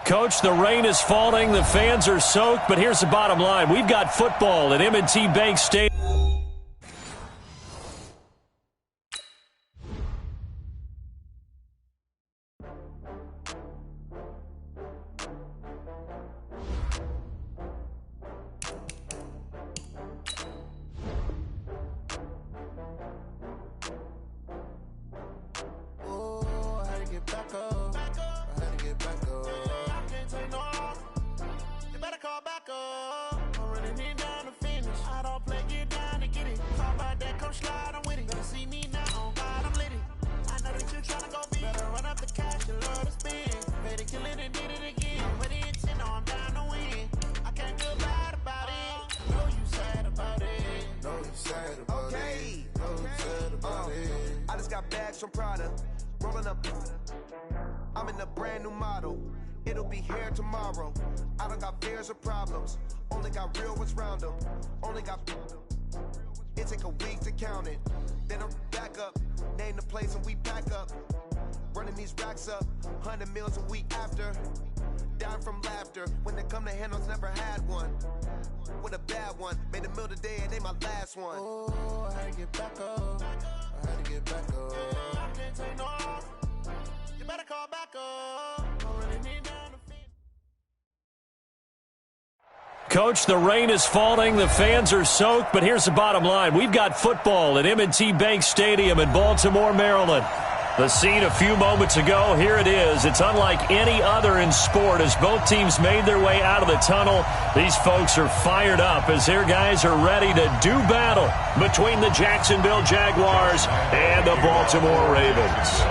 Coach, the rain is falling, the fans are soaked, but here's the bottom line. We've got football at M&T Bank Stadium. I just got bags from Prada, rolling up. I'm in a brand new model. It'll be here tomorrow. I don't got fears or problems. Only got real ones round them. Only got. It take a week to count it. Then I'm back up. Name the place and we pack up. Running these racks up. 100 meals a week after. Dying from laughter. When they come to handles, never had one. With a bad one. Made a meal today and they my last one. Oh, I had to get back up. I had to get back up. I can't take no. You better call back up. I really need down to feed. Coach, the rain is falling, the fans are soaked, but here's the bottom line. We've got football at M&T Bank Stadium in Baltimore, Maryland. The scene a few moments ago, here it is. It's unlike any other in sport as both teams made their way out of the tunnel. These folks are fired up as their guys are ready to do battle between the Jacksonville Jaguars and the Baltimore Ravens.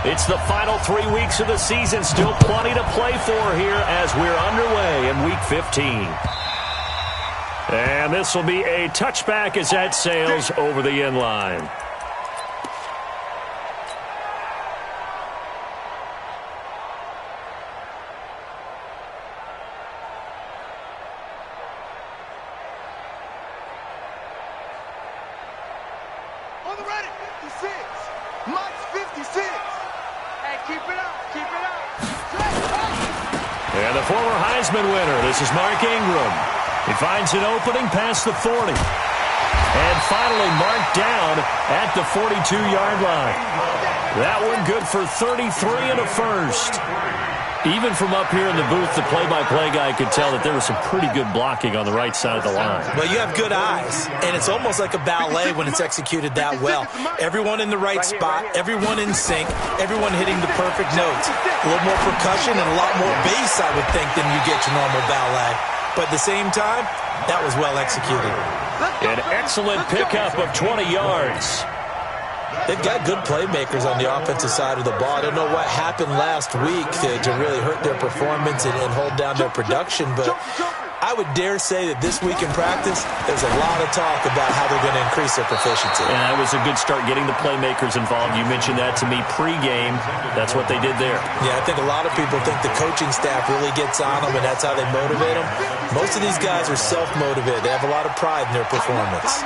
It's the final 3 weeks of the season. Still plenty to play for here as we're underway in Week 15. And this will be a touchback as that sails over the end line. On the ready, 56. Mike's 56. Hey, keep it up, keep it up. And the former Heisman winner, this is Mark Ingram. He finds an opening past the 40. And finally marked down at the 42-yard line. That one good for 33 and a first. Even from up here in the booth, the play-by-play guy could tell that there was some pretty good blocking on the right side of the line. Well, you have good eyes, and it's almost like a ballet when it's executed that well. Everyone in the right spot, everyone in sync, everyone hitting the perfect notes. A little more percussion and a lot more bass, I would think, than you get your normal ballet. But at the same time, that was well executed. An excellent pickup of 20 yards. They've got good playmakers on the offensive side of the ball. I don't know what happened last week to really hurt their performance and hold down their production, but I would dare say that this week in practice, there's a lot of talk about how they're going to increase their proficiency. And that was a good start getting the playmakers involved. You mentioned that to me pregame. That's what they did there. Yeah, I think a lot of people think the coaching staff really gets on them, and that's how they motivate them. Most of these guys are self-motivated. They have a lot of pride in their performance.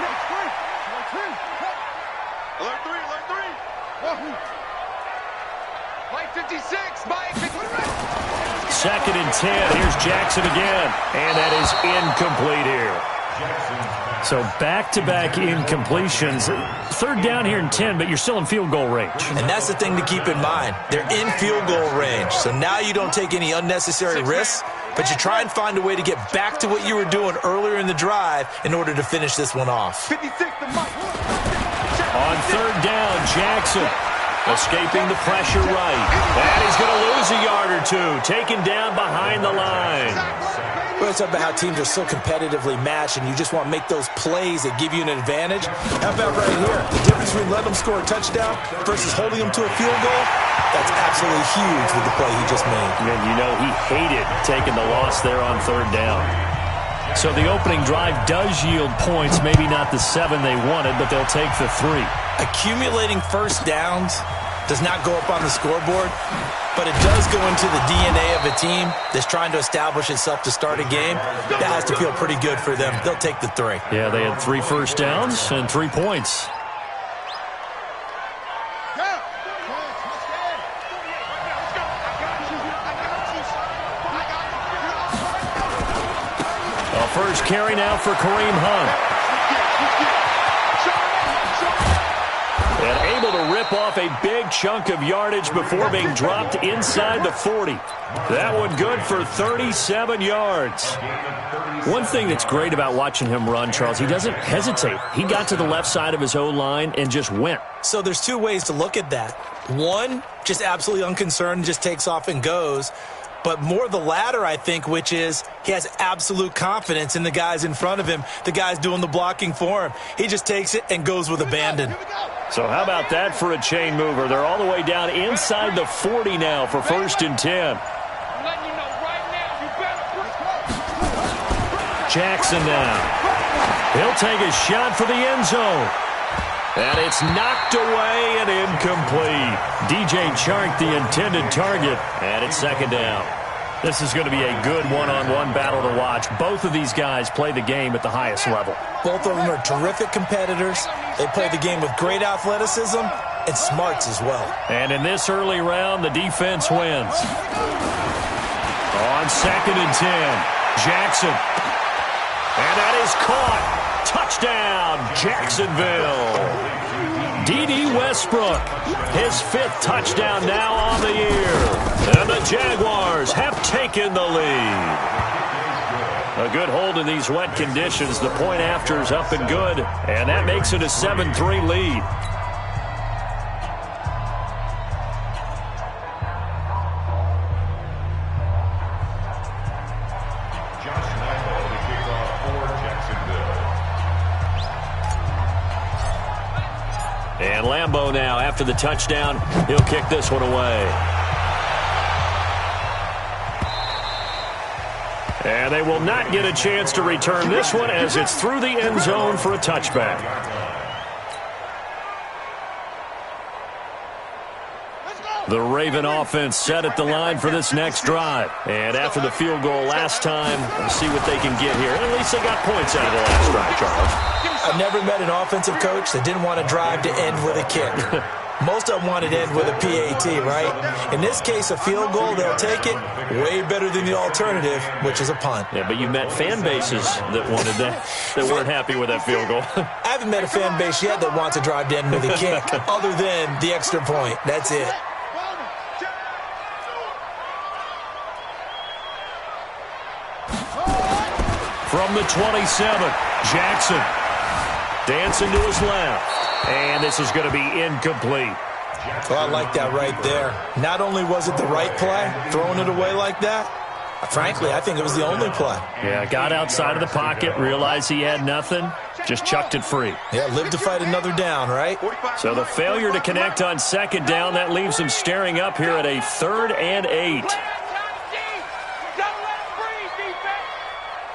Second and 10. Here's Jackson again. And that is incomplete here. So back-to-back incompletions. Third down here in 10, but you're still in field goal range. And that's the thing to keep in mind. They're in field goal range. So now you don't take any unnecessary risks, but you try and find a way to get back to what you were doing earlier in the drive in order to finish this one off. On third down, Jackson escaping the pressure right. And he's going to lose a yard or two, taken down behind the line. We're talking about how teams are so competitively matched, and you just want to make those plays that give you an advantage. How about right here? The difference between letting them score a touchdown versus holding them to a field goal, that's absolutely huge with the play he just made. And you know he hated taking the loss there on third down. So the opening drive does yield points, maybe not the 7 they wanted, but they'll take the 3. Accumulating first downs does not go up on the scoreboard, but it does go into the DNA of a team that's trying to establish itself to start a game. That has to feel pretty good for them. They'll take the 3. Yeah, they had 3 first downs and 3 points. first carry now for Kareem Hunt. And able to rip off a big chunk of yardage before being dropped inside the 40. That one good for 37 yards. One thing that's great about watching him run, Charles, he doesn't hesitate. He got to the left side of his O-line and just went. So there's two ways to look at that. One, just absolutely unconcerned, just takes off and goes. But more the latter, I think, which is he has absolute confidence in the guys in front of him, the guys doing the blocking for him. He just takes it and goes with abandon. So how about that for a chain mover? They're all the way down inside the 40 now for 1st and 10. Jackson now. He'll take a shot for the end zone. And it's knocked away and incomplete. DJ Chark, the intended target, and it's 2nd down. This is going to be a good one-on-one battle to watch. Both of these guys play the game at the highest level. Both of them are terrific competitors. They play the game with great athleticism and smarts as well. And in this early round, the defense wins. On 2nd and 10, Jackson. And that is caught. Touchdown, Jacksonville. D.D. Westbrook, his 5th touchdown now on the year. And the Jaguars have taken the lead. A good hold in these wet conditions. The point after is up and good. And that makes it a 7-3 lead. And Lambeau now, after the touchdown, he'll kick this one away. And they will not get a chance to return this one as it's through the end zone for a touchback. The Raven offense set at the line for this next drive. And after the field goal last time, we'll see what they can get here. At least they got points out of the last drive, Charles. I've never met an offensive coach that didn't want to drive to end with a kick. Most of them want it to end with a PAT, right? In this case, a field goal, they'll take it. Way better than the alternative, which is a punt. Yeah, but you met fan bases that wanted that, that weren't happy with that field goal. I haven't met a fan base yet that wants to drive to end with a kick, other than the extra point. That's it. From the 27, Jackson dancing to his left. And this is going to be incomplete. Oh, I like that right there. Not only was it the right play, throwing it away like that, frankly, I think it was the only play. Yeah, got outside of the pocket, realized he had nothing, just chucked it free. Yeah, live to fight another down, right? So the failure to connect on 2nd down, that leaves him staring up here at a 3rd and 8.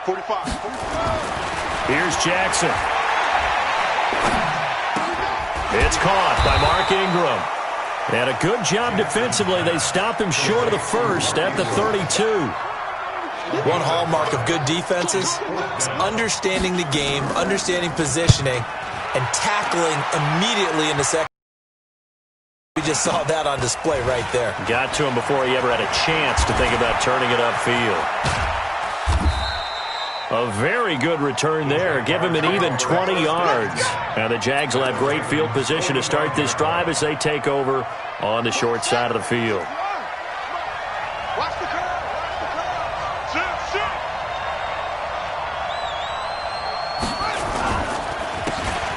45. Here's Jackson. It's caught by Mark Ingram. And a good job defensively. They stop him short of the 1st at the 32. One hallmark of good defenses is understanding the game, understanding positioning, and tackling immediately in the second. We just saw that on display right there. Got to him before he ever had a chance to think about turning it upfield. A very good return there. Give him an even 20 yards. Now the Jags will have great field position to start this drive as they take over on the short side of the field.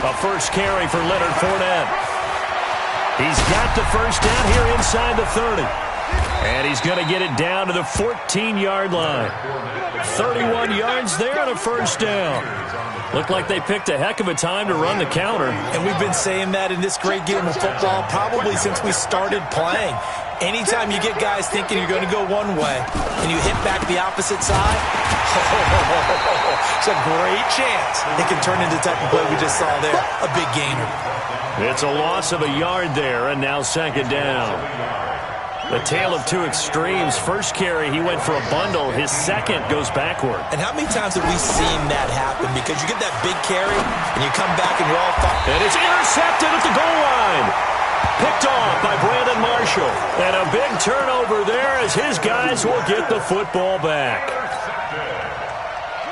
A first carry for Leonard Fournette. He's got the first down here inside the 30. And he's going to get it down to the 14-yard line. 31 yards there and a first down. Looked like they picked a heck of a time to run the counter. And we've been saying that in this great game of football probably since we started playing. Anytime you get guys thinking you're going to go one way and you hit back the opposite side, it's a great chance it can turn into the type of play we just saw there, a big gainer. It's a loss of a yard there, and now 2nd down. The tale of two extremes. First carry, he went for a bundle. His second goes backward. And how many times have we seen that happen? Because you get that big carry, and you come back and you're all fired. And it's intercepted at the goal line. Picked off by Brandon Marshall. And a big turnover there as his guys will get the football back.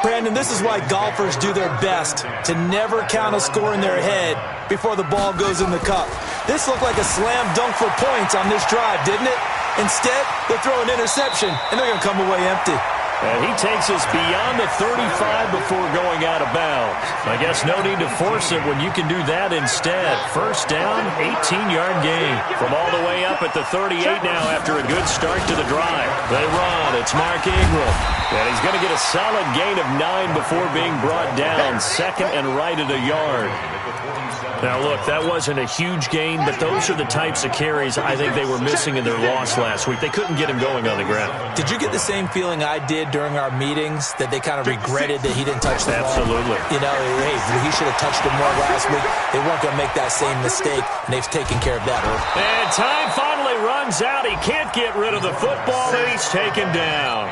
Brandon, this is why golfers do their best to never count a score in their head before the ball goes in the cup. This looked like a slam dunk for points on this drive, didn't it? Instead, they throw an interception, and they're going to come away empty. And he takes us beyond the 35 before going out of bounds. I guess no need to force it when you can do that instead. First down, 18-yard gain. From all the way up at the 38 now after a good start to the drive. They run. It's Mark Ingram. And he's going to get a solid gain of 9 before being brought down. Second and right at a yard. Now, look, that wasn't a huge gain, but those are the types of carries I think they were missing in their loss last week. They couldn't get him going on the ground. Did you get the same feeling I did during our meetings, that they kind of regretted that he didn't touch the ball? Absolutely. You know, hey, he should have touched it more last week. They weren't going to make that same mistake, and they've taken care of that. And time finally runs out. He can't get rid of the football, and he's taken down.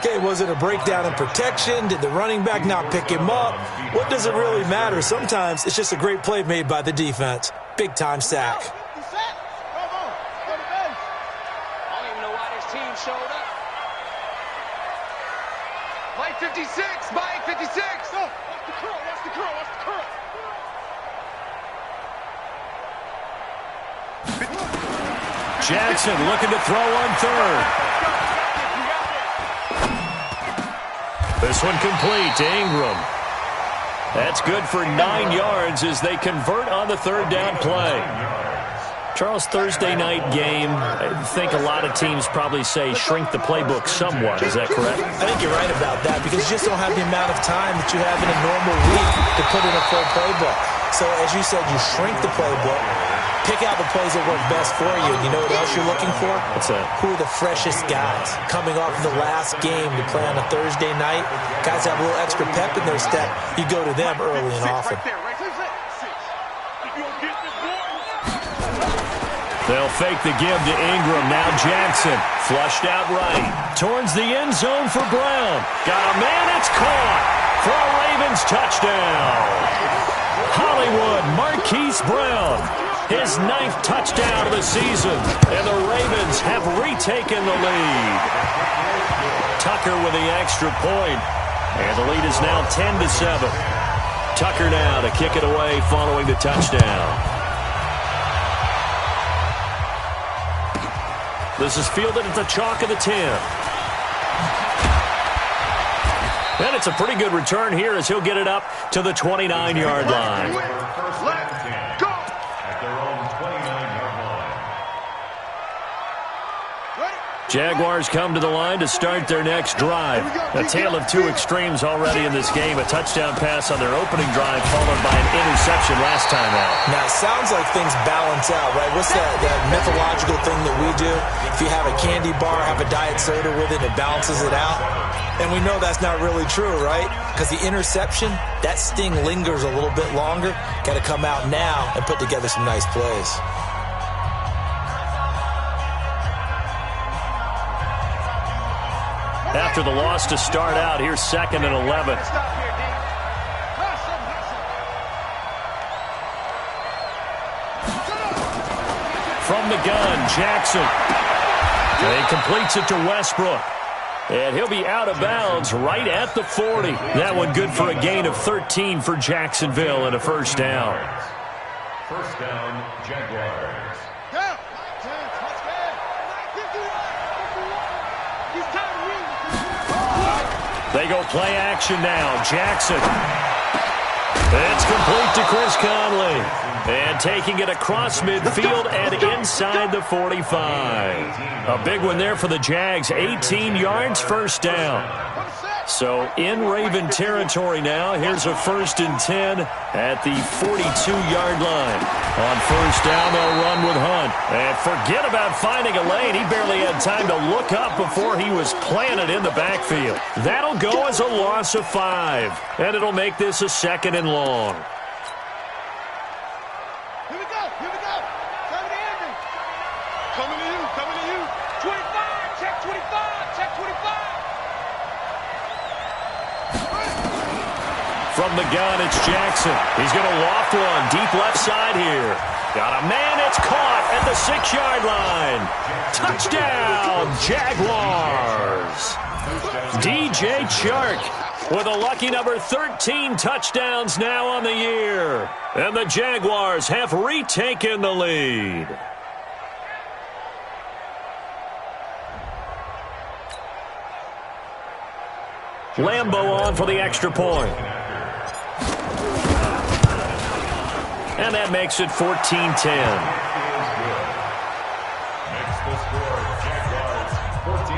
Okay, was it a breakdown in protection? Did the running back not pick him up? What does it really matter? Sometimes it's just a great play made by the defense. Big-time sack. I don't even know why this team showed up. Mike 56, Mike 56. Oh, watch the curl, watch the curl, watch the curl. Jackson looking to throw on third. This one complete to Ingram. That's good for 9 yards as they convert on the third down play. Charles, Thursday night game, I think a lot of teams probably say shrink the playbook somewhat. Is that correct? I think you're right about that because you just don't have the amount of time that you have in a normal week to put in a full playbook. So, as you said, you shrink the playbook, pick out the plays that work best for you. And you know what else you're looking for? What's that? Who are the freshest guys coming off the last game to play on a Thursday night? Guys have a little extra pep in their step. You go to them early and often. They'll fake the give to Ingram. Now Jackson flushed out right. Towards the end zone for Brown. Got a man. It's caught for a Ravens touchdown. Hollywood Marquise Brown. His 9th touchdown of the season. And the Ravens have retaken the lead. Tucker with the extra point. And the lead is now 10-7. Tucker now to kick it away following the touchdown. This is fielded at the chalk of the 10. And it's a pretty good return here as he'll get it up to the 29-yard line. Jaguars come to the line to start their next drive. A tale of two extremes already in this game. A touchdown pass on their opening drive followed by an interception last time out. Now, it sounds like things balance out, right? What's that mythological thing that we do? If you have a candy bar, have a diet soda with it, it balances it out. And we know that's not really true, right? Because the interception, that sting lingers a little bit longer. Got to come out now and put together some nice plays. After the loss to start out, here's 2nd and 11. From the gun, Jackson. And he completes it to Westbrook. And he'll be out of bounds right at the 40. That one good for a gain of 13 for Jacksonville and a first down. First down, Jaguars. They go play action now. Jackson. It's complete to Chris Conley. And taking it across midfield and inside the 45. A big one there for the Jags. 18 yards, first down. So in Raven territory now. Here's a 1st and 10 at the 42-yard line. On first down, they'll run with Hunt. And forget about finding a lane. He barely had time to look up before he was planted in the backfield. That'll go as a loss of 5. And it'll make this a 2nd and long. Here we go, here we go. Coming to Andrew. Coming to you, coming to you. 25, check 25, check 25. From the gun, it's Jackson. He's going to loft one deep left side here. Got a man. It's caught at the 6-yard line. Touchdown, Jaguars. DJ Chark with a lucky number 13 touchdowns now on the year. And the Jaguars have retaken the lead. Lambo on for the extra point. And that makes it 14-10. Makes the score Jaguars 14,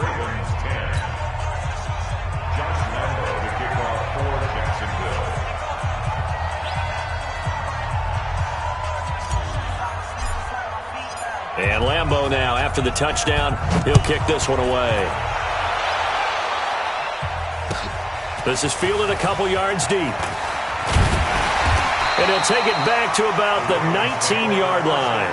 Ravens 10. Josh Lambo to kick off for Jacksonville. And Lambo now, after the touchdown, he'll kick this one away. This is fielded a couple yards deep. And he'll take it back to about the 19-yard line.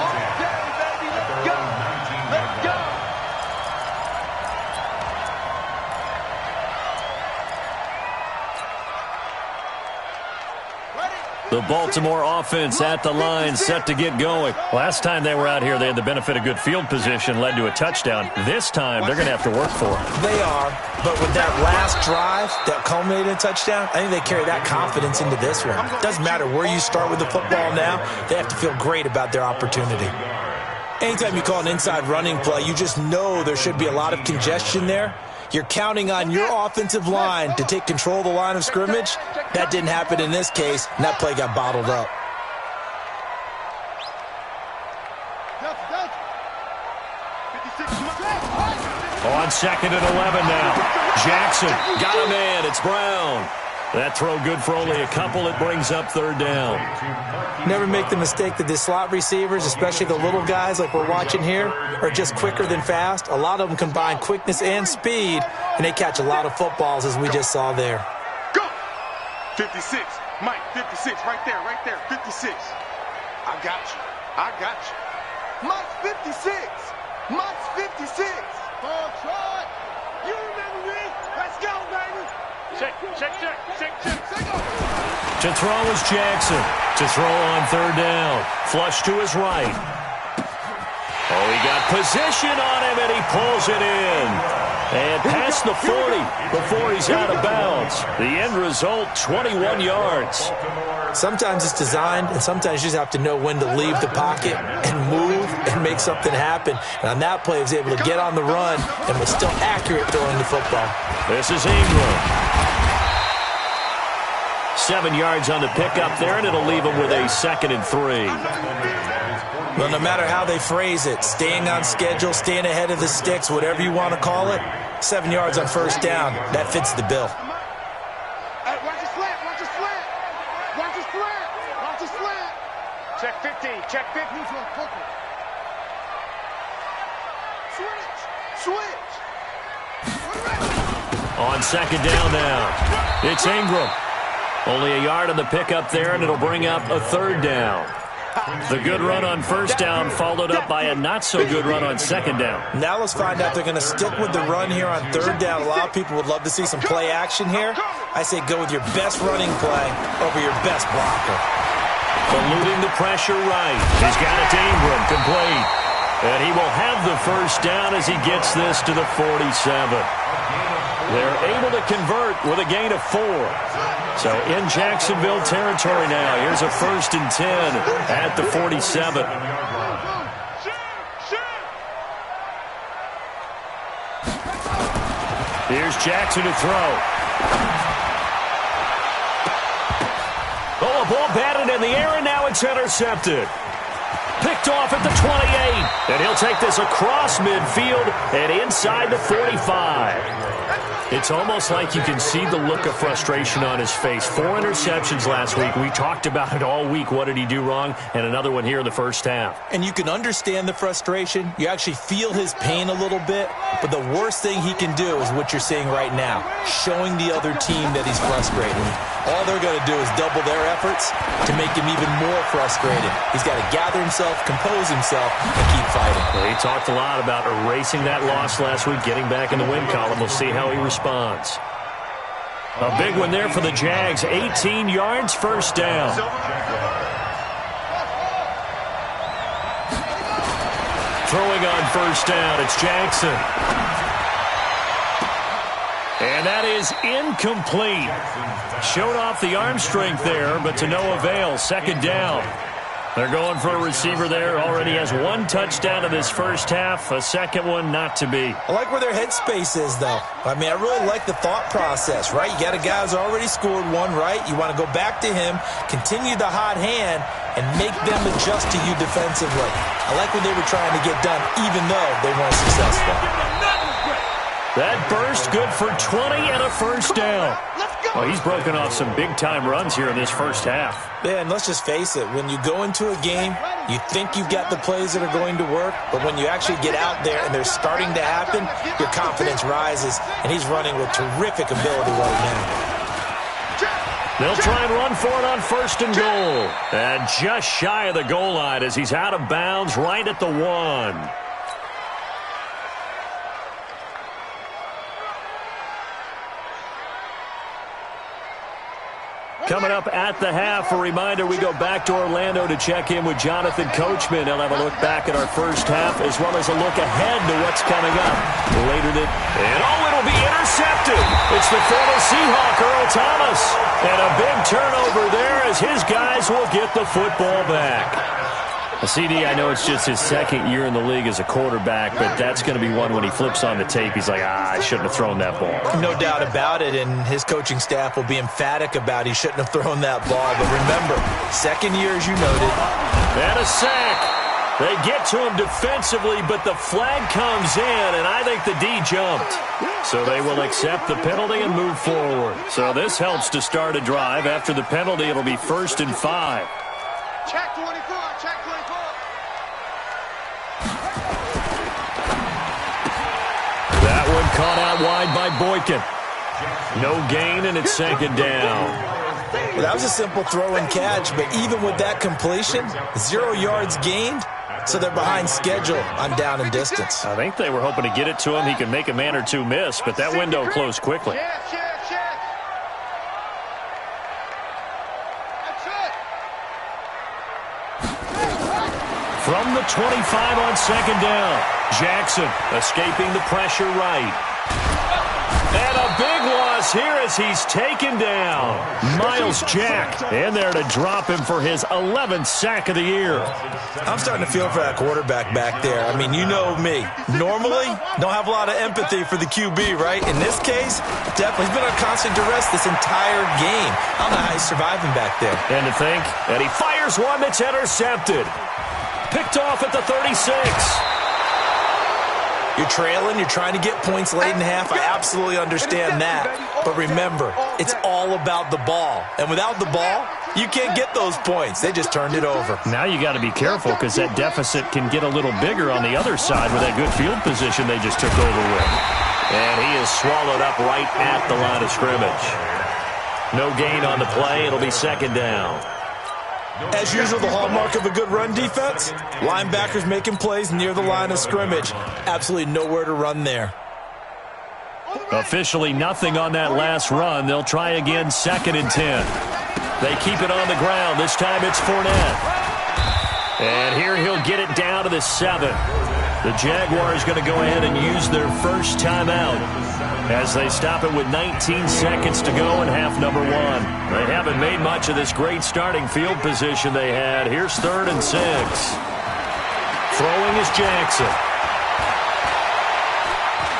The Baltimore offense at the line, set to get going. Last time they were out here, they had the benefit of good field position, led to a touchdown. This time, they're going to have to work for it. They are, but with that last drive that culminated in a touchdown, I think they carry that confidence into this one. Doesn't matter where you start with the football now, they have to feel great about their opportunity. Anytime you call an inside running play, you just know there should be a lot of congestion there. You're counting on your offensive line to take control of the line of scrimmage. That didn't happen in this case, and that play got bottled up. On 2nd and 11 now. Jackson got a man. It's Brown. That throw good for only a couple. It brings up 3rd down. Never make the mistake that the slot receivers, especially the little guys like we're watching here, are just quicker than fast. A lot of them combine quickness and speed, and they catch a lot of footballs, as we just saw there. Go! 56. Mike, 56. Right there, 56. I got you. Mike's 56. Mike's 56. Try. You remember me? Let's go, baby. Check. To throw is Jackson. To throw on 3rd down. Flush to his right. Oh, he got position on him, and he pulls it in. And past the 40 before he's out of bounds. The end result, 21 yards. Sometimes it's designed, and sometimes you just have to know when to leave the pocket and move and make something happen. And on that play, he was able to get on the run and was still accurate throwing the football. This is Ingram. 7 yards on the pickup there, and it'll leave him with a 2nd and 3. Well, no matter how they phrase it, staying on schedule, staying ahead of the sticks, whatever you want to call it, 7 yards on 1st down, that fits the bill. Hey, watch the slant. Check 50. Switch. On 2nd down now, it's Ingram. Only a yard on the pickup there, and it'll bring up a 3rd down. The good run on 1st down followed up by a not-so-good run on 2nd down. Now let's find out they're going to stick with the run here on 3rd down. A lot of people would love to see some play action here. I say go with your best running play over your best blocker. Eluding the pressure right. He's got it to Ingram, complete. And he will have the 1st down as he gets this to the 47. They're able to convert with a gain of 4. So in Jacksonville territory now. Here's a 1st and 10 at the 47. Here's Jackson to throw. Oh, a ball batted in the air, and now it's intercepted. Picked off at the 28. And he'll take this across midfield and inside the 45. It's almost like you can see the look of frustration on his face. 4 interceptions last week. We talked about it all week. What did he do wrong? And another one here in the 1st half. And you can understand the frustration. You actually feel his pain a little bit. But the worst thing he can do is what you're seeing right now, showing the other team that he's frustrated. All they're going to do is double their efforts to make him even more frustrated. He's got to gather himself, compose himself, and keep fighting. Well, he talked a lot about erasing that loss last week, getting back in the win column. We'll see how he responds. A big one there for the Jags. 18 yards, 1st down. Throwing on 1st down, it's Jackson. And that is incomplete. Showed off the arm strength there, but to no avail. Second down. They're going for a receiver there. Already has one touchdown in this first half. A second one not to be. I like where their headspace is, though. I mean, I really like the thought process, right? You got a guy who's already scored one, right? You want to go back to him, continue the hot hand, and make them adjust to you defensively. I like what they were trying to get done, even though they weren't successful. That burst good for 20 and a first down. Well, he's broken off some big-time runs here in this first half. Yeah, and let's just face it. When you go into a game, you think you've got the plays that are going to work, but when you actually get out there and they're starting to happen, your confidence rises, and he's running with terrific ability right now. They'll try and run for it on first and goal. And just shy of the goal line as he's out of bounds right at the 1. Coming up at the half, a reminder, we go back to Orlando to check in with Jonathan Coachman. He'll have a look back at our first half as well as a look ahead to what's coming up later today. And it'll be intercepted. It's the former Seahawk, Earl Thomas. And a big turnover there as his guys will get the football back. CD, I know it's just his second year in the league as a quarterback, but that's going to be one when he flips on the tape. He's like, I shouldn't have thrown that ball. No doubt about it, and his coaching staff will be emphatic about he shouldn't have thrown that ball. But remember, second year, as you noted. And a sack. They get to him defensively, but the flag comes in, and I think the D jumped. So they will accept the penalty and move forward. So this helps to start a drive. After the penalty, it'll be 1st and 5. Check 24, check 24. That one caught out wide by Boykin. No gain, and it's second down. Well, that was a simple throw and catch, but even with that completion, 0 yards gained, so they're behind schedule on down and distance. I think they were hoping to get it to him. He could make a man or two miss, but that window closed quickly. Check. From the 25 on second down, Jackson escaping the pressure right. And a big loss here as he's taken down. Miles Jack in there to drop him for his 11th sack of the year. I'm starting to feel for that quarterback back there. I mean, you know me. Normally, don't have a lot of empathy for the QB, right? In this case, definitely. He's been on constant duress this entire game. I don't know how he's surviving back there. And to think that he fires one that's intercepted. Picked off at the 36. You're trailing. You're trying to get points late in half. I absolutely understand that. But remember, it's all about the ball. And without the ball, you can't get those points. They just turned it over. Now you got to be careful because that deficit can get a little bigger on the other side with that good field position they just took over with. And he is swallowed up right at the line of scrimmage. No gain on the play. It'll be second down. As usual, the hallmark of a good run defense, linebackers making plays near the line of scrimmage. Absolutely nowhere to run there. Officially nothing on that last run. They'll try again, 2nd and 10. They keep it on the ground. This time it's Fournette. And here he'll get it down to the 7. The Jaguars going to go ahead and use their first timeout as they stop it with 19 seconds to go in half number 1. They haven't made much of this great starting field position they had. Here's 3rd and 6. Throwing is Jackson.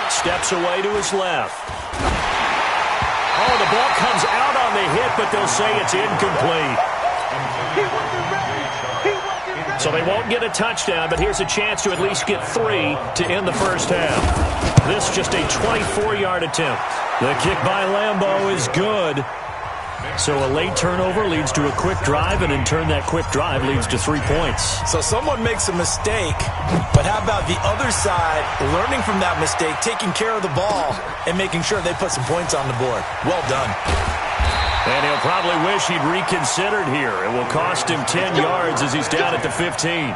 Steps away to his left. Oh, the ball comes out on the hit, but they'll say it's incomplete. So they won't get a touchdown, but here's a chance to at least get 3 to end the first half. This just a 24-yard attempt. The kick by Lambeau is good. So a late turnover leads to a quick drive, and in turn that quick drive leads to 3 points. So someone makes a mistake, but how about the other side learning from that mistake, taking care of the ball, and making sure they put some points on the board? Well done. And he'll probably wish he'd reconsidered here. It will cost him 10 yards as he's down at the 15.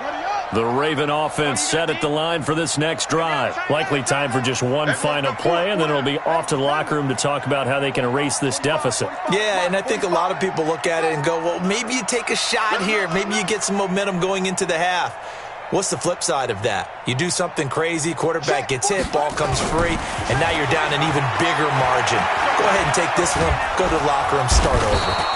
Ready up. The Raven offense set at the line for this next drive. Likely time for just one final play, and then it'll be off to the locker room to talk about how they can erase this deficit. Yeah, and I think a lot of people look at it and go, well, maybe you take a shot here. Maybe you get some momentum going into the half. What's the flip side of that? You do something crazy, quarterback gets hit, ball comes free, and now you're down an even bigger margin. Go ahead and take this one, go to the locker room, start over.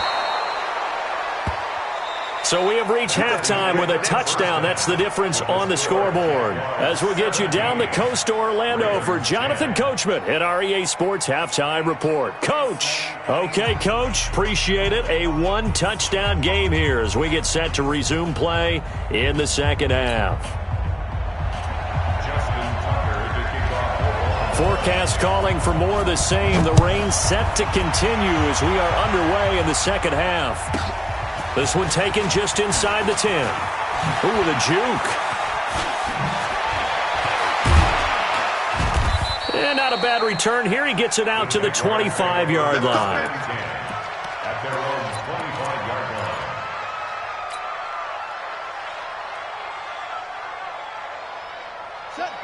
So we have reached halftime with a touchdown. That's the difference on the scoreboard. As we'll get you down the coast to Orlando for Jonathan Coachman at REA Sports Halftime Report. Coach. Okay, Coach. Appreciate it. A one-touchdown game here as we get set to resume play in the second half. Forecast calling for more of the same. The rain set to continue as we are underway in the second half. This one taken just inside the 10. Ooh, with a juke. And not a bad return here. He gets it out to the 25-yard line. At their own 25-yard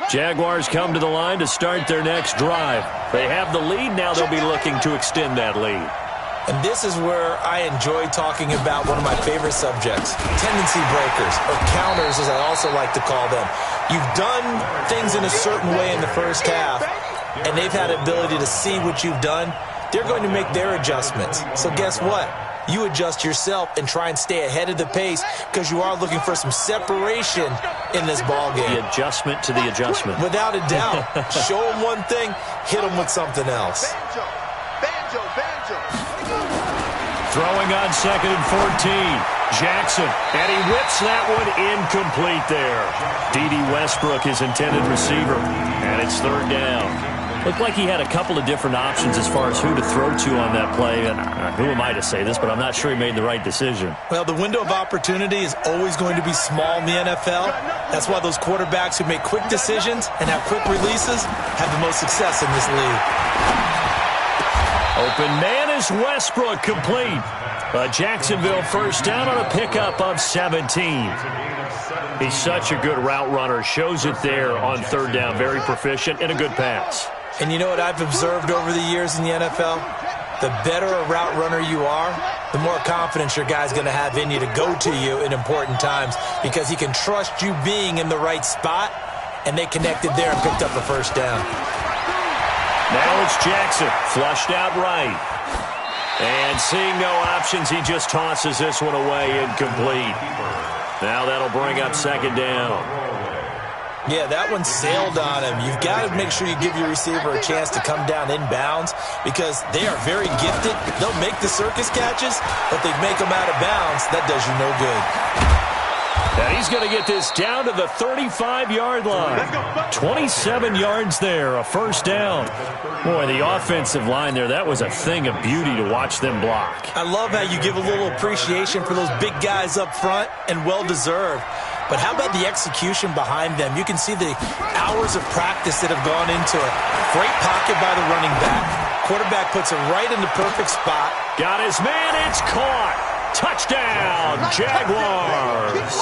line. Jaguars come to the line to start their next drive. They have the lead. Now they'll be looking to extend that lead. And this is where I enjoy talking about one of my favorite subjects, tendency breakers, or counters as I also like to call them. You've done things in a certain way in the first half, and they've had the ability to see what you've done. They're going to make their adjustments. So guess what? You adjust yourself and try and stay ahead of the pace because you are looking for some separation in this ball game. The adjustment to the adjustment. Without a doubt. Show them one thing, hit them with something else. Throwing on 2nd and 14. Jackson, and he whips that one incomplete there. D.D. Westbrook, his intended receiver, and it's third down. Looked like he had a couple of different options as far as who to throw to on that play. And who am I to say this, but I'm not sure he made the right decision. Well, the window of opportunity is always going to be small in the NFL. That's why those quarterbacks who make quick decisions and have quick releases have the most success in this league. Open man is Westbrook, complete. A Jacksonville first down on a pickup of 17. He's such a good route runner. Shows it there on third down. Very proficient and a good pass. And you know what I've observed over the years in the NFL? The better a route runner you are, the more confidence your guy's going to have in you to go to you in important times because he can trust you being in the right spot, and they connected there and picked up a first down. Now it's Jackson, flushed out right. And seeing no options, he just tosses this one away, incomplete. Now that'll bring up second down. Yeah, that one sailed on him. You've got to make sure you give your receiver a chance to come down inbounds because they are very gifted. They'll make the circus catches, but they make them out of bounds. That does you no good. And he's going to get this down to the 35-yard line. 27 yards there, a first down. Boy, the offensive line there, that was a thing of beauty to watch them block. I love how you give a little appreciation for those big guys up front, and well-deserved. But how about the execution behind them? You can see the hours of practice that have gone into it. Great pocket by the running back. Quarterback puts it right in the perfect spot. Got his man, it's caught. Touchdown, Jaguars.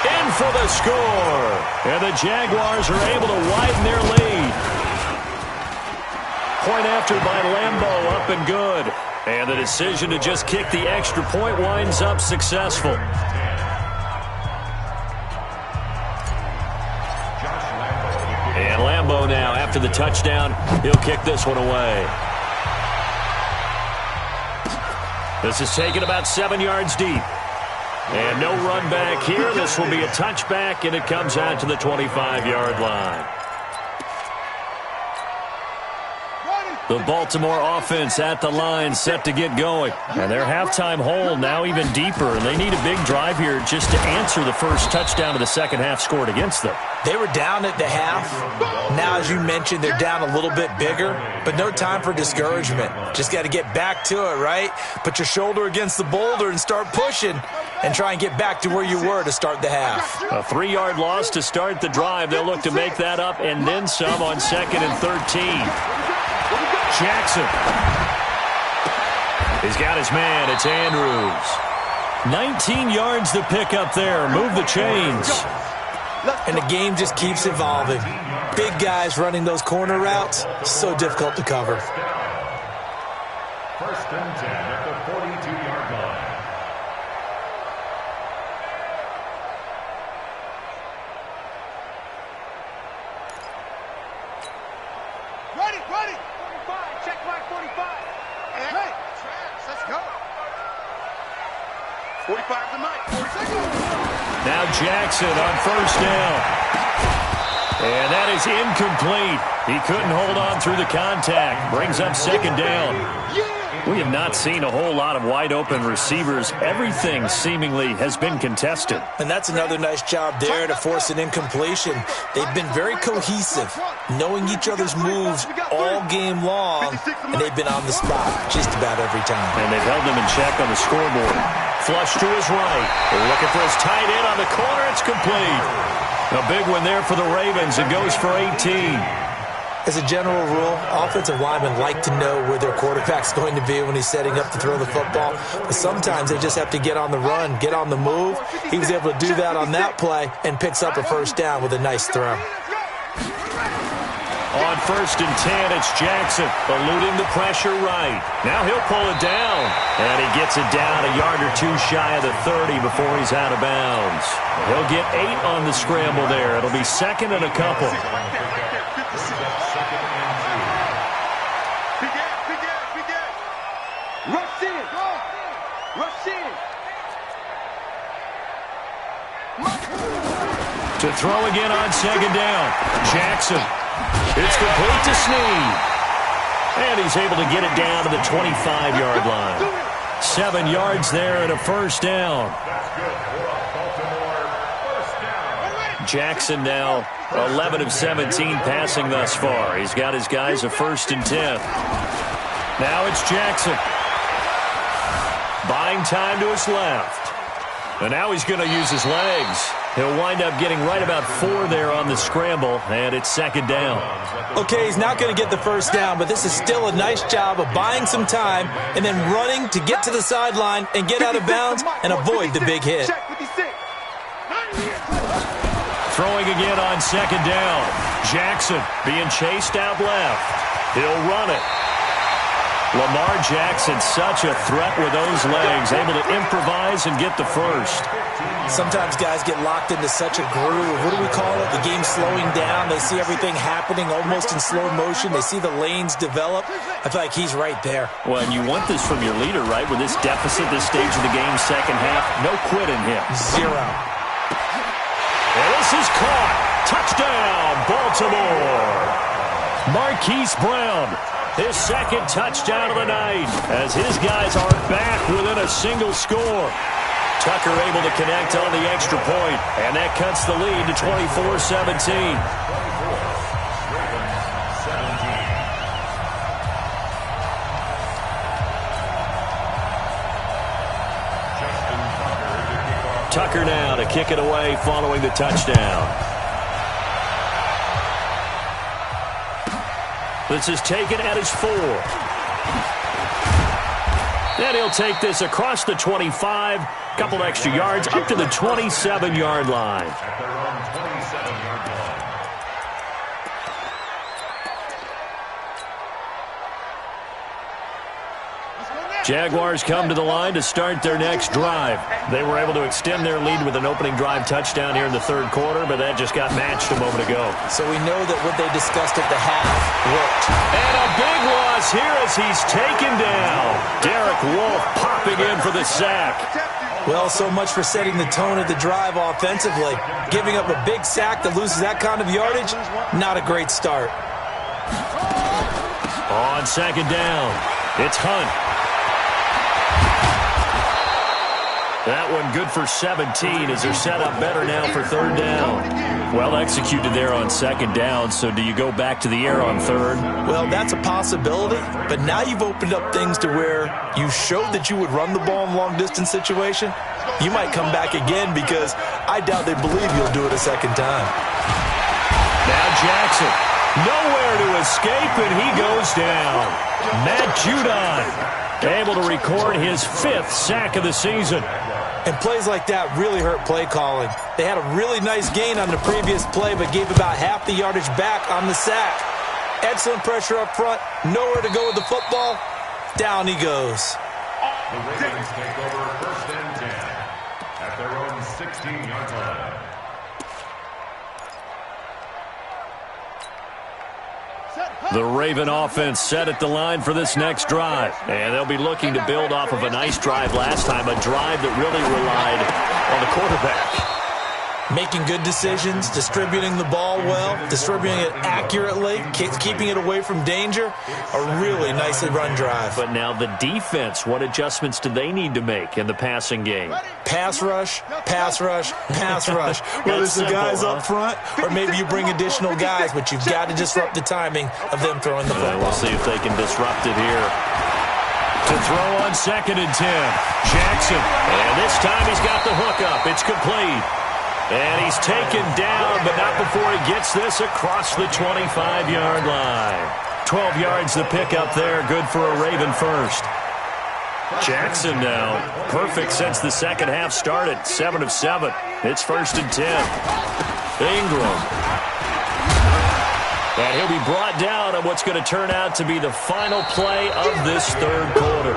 In for the score. And the Jaguars are able to widen their lead. Point after by Lambeau, up and good. And the decision to just kick the extra point winds up successful. And Lambeau now, after the touchdown, he'll kick this one away. This is taken about 7 yards deep. And no run back here. This will be a touchback, and it comes out to the 25-yard line. The Baltimore offense at the line, set to get going. And their halftime hole now even deeper, and they need a big drive here just to answer the first touchdown of the second half scored against them. They were down at the half. Now, as you mentioned, they're down a little bit bigger, but no time for discouragement. Just got to get back to it, right? Put your shoulder against the boulder and start pushing and try and get back to where you were to start the half. A 3-yard loss to start the drive. They'll look to make that up and then some on 2nd and 13. Jackson. He's got his man. It's Andrews. 19 yards to pick up there. Move the chains. And the game just keeps evolving. Big guys running those corner routes, so difficult to cover. First and 10 at the 42-yard line. Ready, ready. 45, check mark 45. Hey, let's go. 45 to Mike. 46. Now Jackson on first down. And that is incomplete. He couldn't hold on through the contact. Brings up second down. We have not seen a whole lot of wide-open receivers. Everything seemingly has been contested. And that's another nice job there to force an incompletion. They've been very cohesive, knowing each other's moves all game long, and they've been on the spot just about every time. And they've held him in check on the scoreboard. Flush to his right. They're looking for his tight end on the corner. It's complete. A big one there for the Ravens. It goes for 18. As a general rule, offensive linemen like to know where their quarterback's going to be when he's setting up to throw the football. But sometimes they just have to get on the run, get on the move. He was able to do that on that play and picks up a first down with a nice throw. On first and 10, it's Jackson eluding the pressure right. Now he'll pull it down. And he gets it down a yard or two shy of the 30 before he's out of bounds. He'll get 8 on the scramble there. It'll be second and a couple. Rush in. Rush in. To throw again on second down. Jackson. It's complete to Snead. And he's able to get it down to the 25-yard line. 7 yards there and a first down. Jackson now 11 of 17 passing thus far. He's got his guys a first and 10. Now it's Jackson. Buying time to his left. And now he's going to use his legs. He'll wind up getting right about 4 there on the scramble, and it's second down. Okay, he's not going to get the first down, but this is still a nice job of buying some time and then running to get to the sideline and get out of bounds and avoid the big hit. Throwing again on second down. Jackson being chased out left. He'll run it. Lamar Jackson, such a threat with those legs, able to improvise and get the first. Sometimes guys get locked into such a groove. What do we call it? The game's slowing down. They see everything happening almost in slow motion. They see the lanes develop. I feel like he's right there. Well, and you want this from your leader, right? With this deficit, this stage of the game, second half, no quit in him. 0. And this is caught. Touchdown, Baltimore. Marquise Brown. His second touchdown of the night as his guys are back within a single score. Tucker able to connect on the extra point, and that cuts the lead to 24-17. Tucker now to kick it away following the touchdown. This is taken at his 4. And he'll take this across the 25, couple extra yards, up to the 27-yard line. At their own 27-yard line. Jaguars come to the line to start their next drive. They were able to extend their lead with an opening drive touchdown here in the third quarter, but that just got matched a moment ago. So we know that what they discussed at the half worked. And a big loss here as he's taken down. Derek Wolfe popping in for the sack. Well, so much for setting the tone of the drive offensively. Giving up a big sack that loses that kind of yardage, not a great start. On second down, it's Hunt. That one good for 17 as they're set up better now for third down. Well executed there on second down, so do you go back to the air on third? Well, that's a possibility, but now you've opened up things to where you showed that you would run the ball in long-distance situation. You might come back again because I doubt they believe you'll do it a second time. Now Jackson, nowhere to escape, and he goes down. Matt Judon able to record his 5th sack of the season. And plays like that really hurt play calling. They had a really nice gain on the previous play, but gave about half the yardage back on the sack. Excellent pressure up front. Nowhere to go with the football. Down he goes. The Ravens take over 1st and 10 at their own 16-yard line. The Raven offense set at the line for this next drive. And they'll be looking to build off of a nice drive last time, a drive that really relied on the quarterback. Making good decisions, distributing the ball well, distributing it accurately, keeping it away from danger. A really nicely run drive. But now the defense, what adjustments do they need to make in the passing game? Pass rush, pass rush, pass rush. Whether it's the guys up front or maybe you bring additional guys, but you've got to disrupt the timing of them throwing the football. We'll see if they can disrupt it here. To throw on 2nd and 10. Jackson. And this time he's got the hook up. It's complete. And he's taken down, but not before he gets this across the 25-yard line. 12 yards to pick up there. Good for a Raven first. Jackson now. Perfect since the second half started. 7 of 7. It's 1st and 10. Ingram. And he'll be brought down on what's going to turn out to be the final play of this 3rd quarter.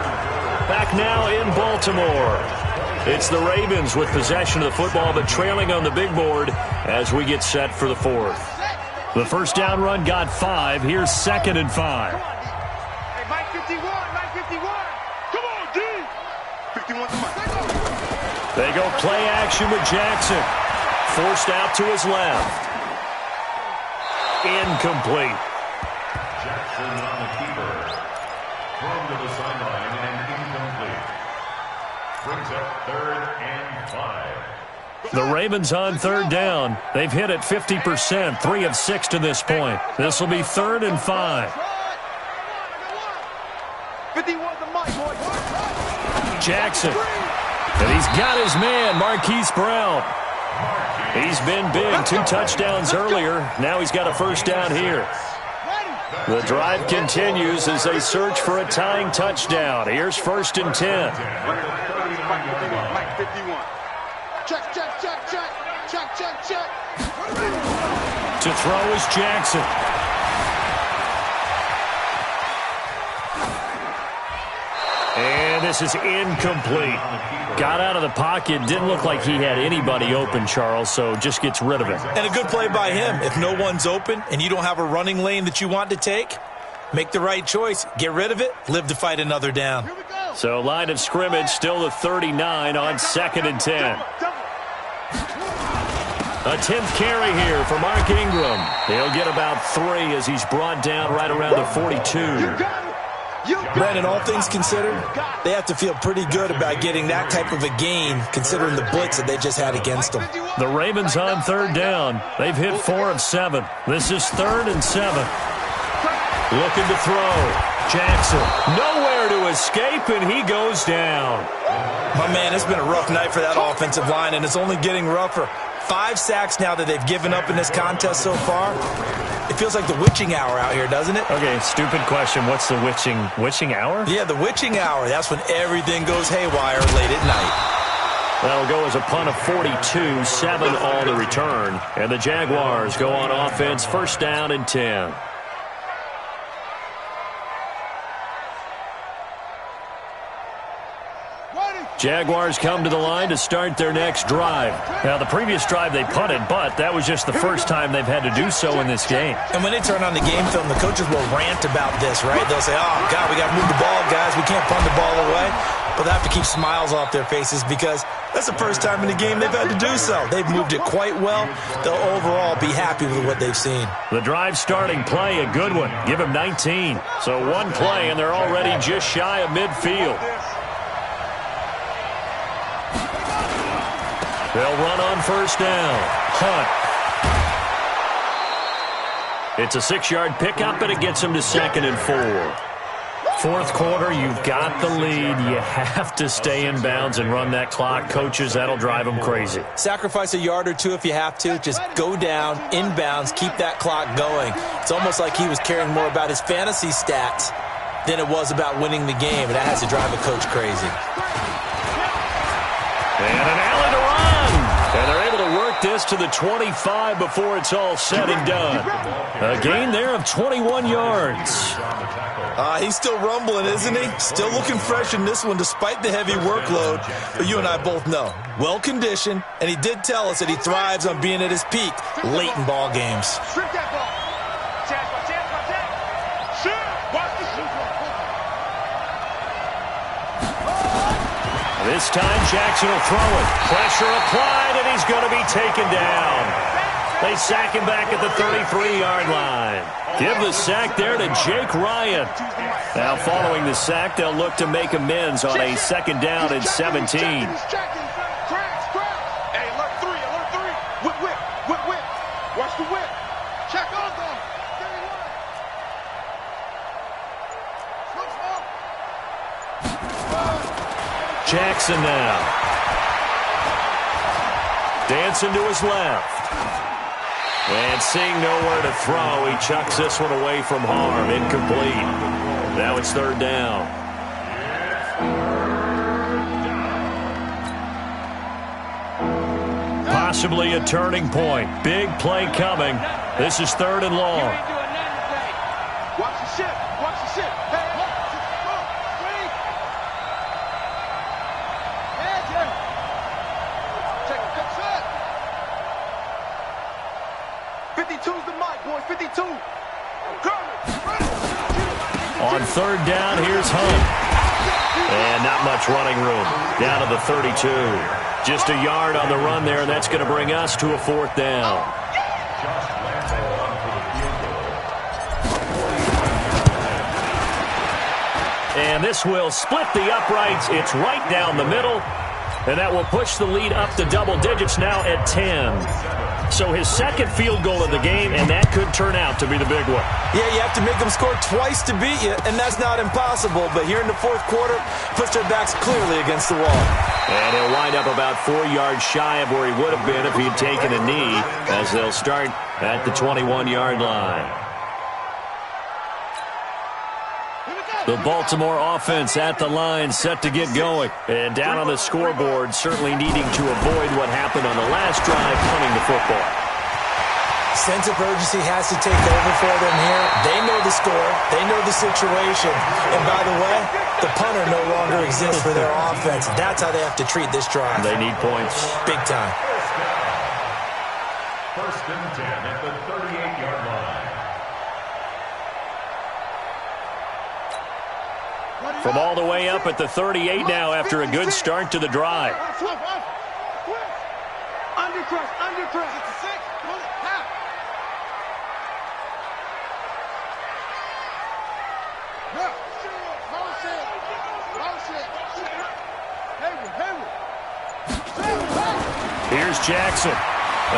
Back now in Baltimore. It's the Ravens with possession of the football, but trailing on the big board as we get set for the 4th. The first down run got 5. Here's 2nd and 5. Hey, Mike 51, Mike 51. Come on, D. 51 to Mike. They go play action with Jackson. Forced out to his left. Incomplete. Jackson on the keeper. Thrown to the sideline and incomplete. Brings up 3rd and 5. The Ravens on 3rd down. They've hit it 50%, 3 of 6 to this point. This will be 3rd and 5. 51 to Mike, boy. Jackson. And he's got his man, Marquise Brown. He's been big. 2 touchdowns earlier. Now he's got a first down here. The drive continues as they search for a tying touchdown. Here's 1st and 10. Mike 51. Check, check, check, check. Check, check, check. To throw is Jackson. And this is incomplete. Got out of the pocket. Didn't look like he had anybody open, Charles, so just gets rid of it. And a good play by him. If no one's open and you don't have a running lane that you want to take, make the right choice. Get rid of it. Live to fight another down. So line of scrimmage still the 39 on 2nd and 10. A 10th carry here for Mark Ingram. He'll get about 3 as he's brought down right around the 42. Brandon, all things considered, they have to feel pretty good about getting that type of a gain considering the blitz that they just had against them. The Ravens on 3rd down. They've hit 4 of 7. This is 3rd and 7. Looking to throw. Jackson. Nowhere to escape, and he goes down. My man, it's been a rough night for that offensive line, and it's only getting rougher. 5 sacks now that they've given up in this contest so far. It feels like the witching hour out here, doesn't it? Okay, stupid question. What's the witching hour? Yeah, the witching hour. That's when everything goes haywire late at night. That'll go as a punt of 42, 7 on the return. And the Jaguars go on offense, 1st down and 10. Jaguars come to the line to start their next drive. Now, the previous drive they punted, but that was just the first time they've had to do so in this game. And when they turn on the game film, the coaches will rant about this, right? They'll say, oh, God, we got to move the ball, guys. We can't punt the ball away. But they have to keep smiles off their faces because that's the first time in the game they've had to do so. They've moved it quite well. They'll overall be happy with what they've seen. The drive starting play, a good one. Give them 19. So 1 play, and they're already just shy of midfield. They'll run on 1st down. Hunt. It's a 6-yard pickup, and it gets them to 2nd and 4. 4th quarter, you've got the lead. You have to stay in bounds and run that clock. Coaches, that'll drive them crazy. Sacrifice a yard or 2 if you have to. Just go down, inbounds, keep that clock going. It's almost like he was caring more about his fantasy stats than it was about winning the game, and that has to drive a coach crazy. And an alley to run. And they're able to work this to the 25 before it's all said and done. A gain there of 21 yards. He's still rumbling, isn't he? Still looking fresh in this one despite the heavy workload. But you and I both know, well-conditioned, and he did tell us that he thrives on being at his peak late in ball games. Strip that ball. Shoot. Watch the shoot. This time Jackson will throw it. Pressure applied, and he's going to be taken down. They sack him back at the 33-yard line. Give the sack there to Jake Ryan. Now following the sack, they'll look to make amends on a second down and 17. Hey, alert 3. Whip. Watch the whip. Check on them. Jackson now. Dancing to his left. And seeing nowhere to throw, he chucks this one away from harm. Incomplete. Now it's third down. Possibly a turning point. Big play coming. This is third and long. Watch the ship. Hey, check it. 52's the mic, boys. 52. On third down, here's Hunt. And not much running room. Down to the 32. Just a yard on the run there, and that's going to bring us to a fourth down. And this will split the uprights. It's right down the middle. And that will push the lead up to double digits now at 10. So his second field goal of the game, and that could turn out to be the big one. Yeah, you have to make them score twice to beat you, and that's not impossible. But here in the fourth quarter, puts their backs clearly against the wall. And he'll wind up about 4 yards shy of where he would have been if he had taken a knee, as they'll start at the 21-yard line. The Baltimore offense at the line, set to get going. And down on the scoreboard, certainly needing to avoid what happened on the last drive, punting the football. Sense of urgency has to take over for them here. They know the score. They know the situation. And by the way, the punter no longer exists for their offense. That's how they have to treat this drive. They need points. Big time. First and 10 at the 38-yard line. From all the way up at the 38 now after a good start to the drive. Undercrush. It's a 6. Pull it. Half. Here's Jackson,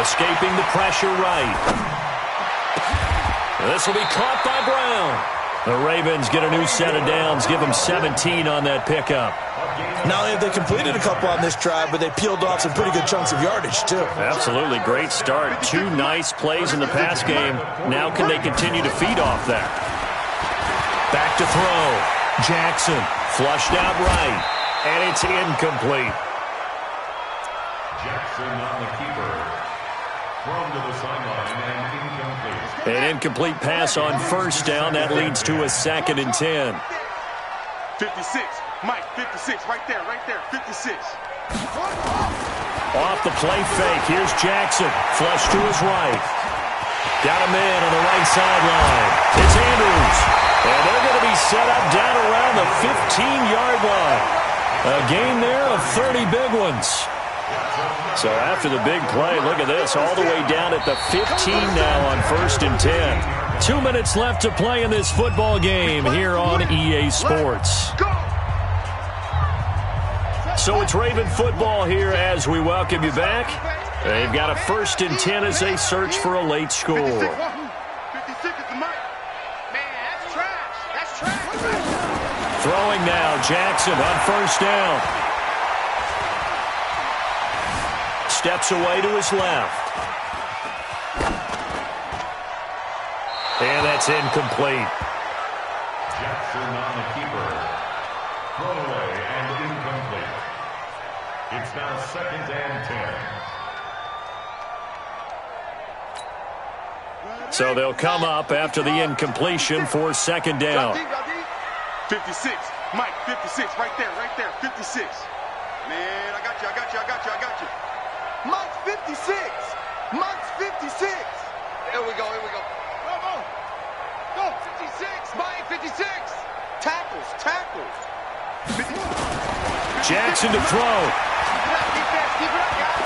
escaping the pressure right. This will be caught by Brown. The Ravens get a new set of downs, give them 17 on that pickup. Not only have they completed a couple on this drive, but they peeled off some pretty good chunks of yardage, too. Absolutely, great start. 2 nice plays in the pass game. Now can they continue to feed off that? Back to throw. Jackson, flushed out right, and it's incomplete. Jackson on the keeper. Thrown to the sideline and incomplete. An incomplete pass on first down. That leads to a second and 10. 56. Mike, 56. Right there. 56. Off the play fake. Here's Jackson. Flush to his right. Got a man on the right sideline. It's Andrews. And they're going to be set up down around the 15-yard line. A gain there of 30 big ones. So after the big play, look at this, all the way down at the 15 now on first and 10. 2 minutes left to play in this football game here on EA Sports. So it's Raven football here as we welcome you back. They've got a first and 10 as they search for a late score. 56 is the mic. Man, that's trash. Throwing now, Jackson on first down. Steps away to his left. And that's incomplete. Jackson on the keeper. Thrown away and incomplete. It's now 2nd and 10. So they'll come up after the incompletion for 2nd down. 56. Mike, 56. Right there, 56. Man, I got you. Mike's 56. Mike's 56. Here we go. Go, 56. Mike, 56. Tackles. Jackson to throw. Keep it up, guys.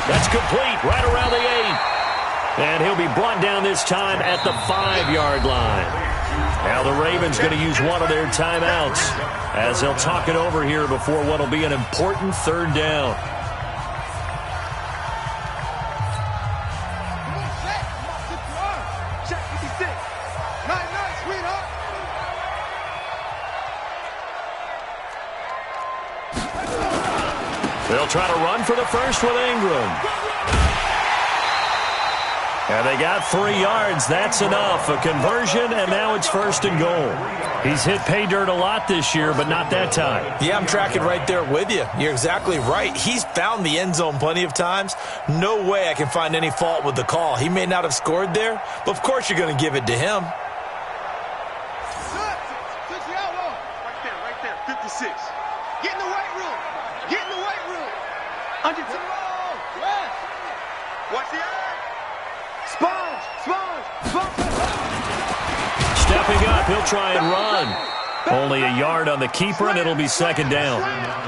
That's complete right around the 8. And he'll be brought down this time at the 5-yard line. Now the Ravens going to use one of their timeouts as they'll talk it over here before what will be an important 3rd down. Check 56. Nice, sweetheart. They'll try to run for the first with Ingram. And they got 3 yards. That's enough. A conversion, and now it's 1st and goal. He's hit pay dirt a lot this year, but not that time. Yeah, I'm tracking right there with you. You're exactly right. He's found the end zone plenty of times. No way I can find any fault with the call. He may not have scored there, but of course you're going to give it to him. Right there, 56. Get in the weight room. Under to the roll. Left. Watch the eye. Sponge. Stepping up, he'll try and run. Only a yard on the keeper, and it'll be 2nd down.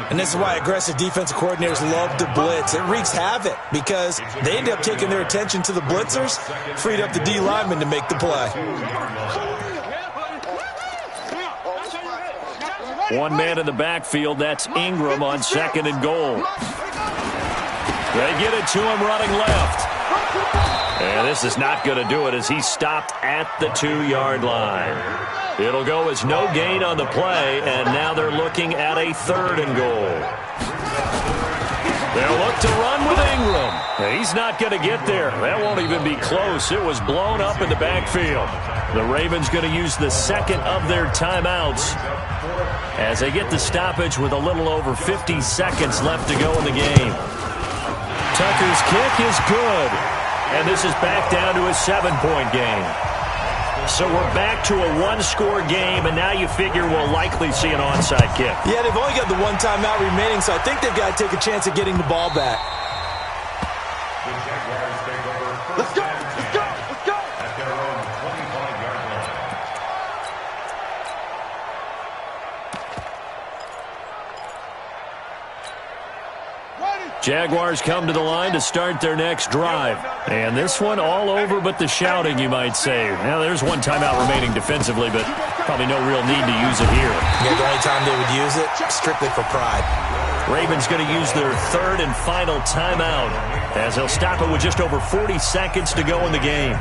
And this is why aggressive defensive coordinators love to blitz. It wreaks havoc because they end up taking their attention to the blitzers, freed up the D lineman to make the play. One man in the backfield, that's Ingram on 2nd and goal. They get it to him running left. And this is not going to do it as he's stopped at the 2-yard line. It'll go as no gain on the play, and now they're looking at a 3rd and goal. They'll look to run with Ingram. He's not going to get there. That won't even be close. It was blown up in the backfield. The Ravens going to use the 2nd of their timeouts as they get the stoppage with a little over 50 seconds left to go in the game. Tucker's kick is good. And this is back down to a 7-point game. So we're back to a 1-score game, and now you figure we'll likely see an onside kick. Yeah, they've only got the 1 timeout remaining, so I think they've got to take a chance at getting the ball back. Let's go. At their own 25-yard line. Jaguars come to the line to start their next drive. And this one all over but the shouting, you might say. Now, there's 1 timeout remaining defensively, but probably no real need to use it here. Yeah, the only time they would use it, strictly for pride. Ravens going to use their 3rd and final timeout as they'll stop it with just over 40 seconds to go in the game.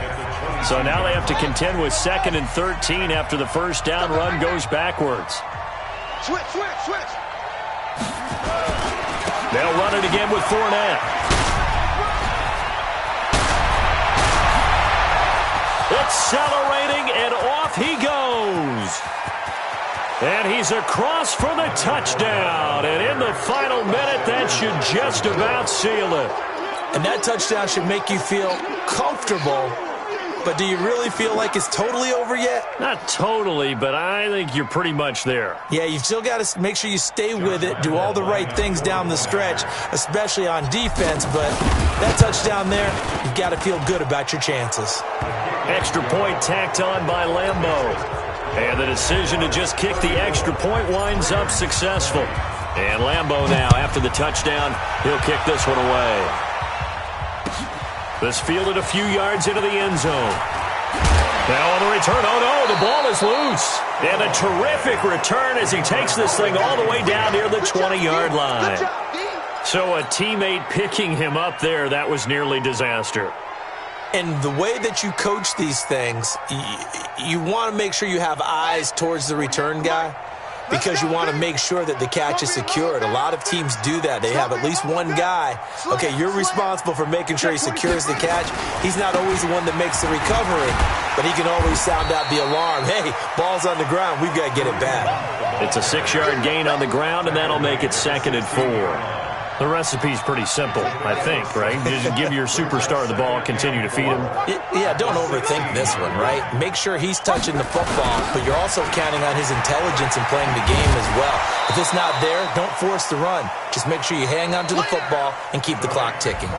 So now they have to contend with 2nd and 13 after the first down run goes backwards. Switch. They'll run it again with Fournette. Accelerating, and off he goes. And he's across for the touchdown. And in the final minute, that should just about seal it. And that touchdown should make you feel comfortable. But do you really feel like it's totally over yet? Not totally, but I think you're pretty much there. Yeah, you've still got to make sure you stay with it, do all the right things down the stretch, especially on defense. But that touchdown there, you've got to feel good about your chances. Extra point tacked on by Lambeau. And the decision to just kick the extra point winds up successful. And Lambeau now, after the touchdown, he'll kick this one away. This fielded a few yards into the end zone. Now on the return, oh no, the ball is loose. And a terrific return as he takes this thing all the way down near the 20-yard line. So a teammate picking him up there, that was nearly disaster. And the way that you coach these things, you want to make sure you have eyes towards the return guy. because you want to make sure that the catch is secured. A lot of teams do that. They have at least one guy. Okay, you're responsible for making sure he secures the catch. He's not always the one that makes the recovery, but he can always sound out the alarm. Hey, ball's on the ground. We've got to get it back. It's a 6-yard gain on the ground, and that'll make it 2nd and 4. The recipe's pretty simple, I think, right? Just give your superstar the ball, continue to feed him. Yeah, don't overthink this one, right? Make sure he's touching the football, but you're also counting on his intelligence in playing the game as well. If it's not there, don't force the run. Just make sure you hang on to the football and keep the clock ticking.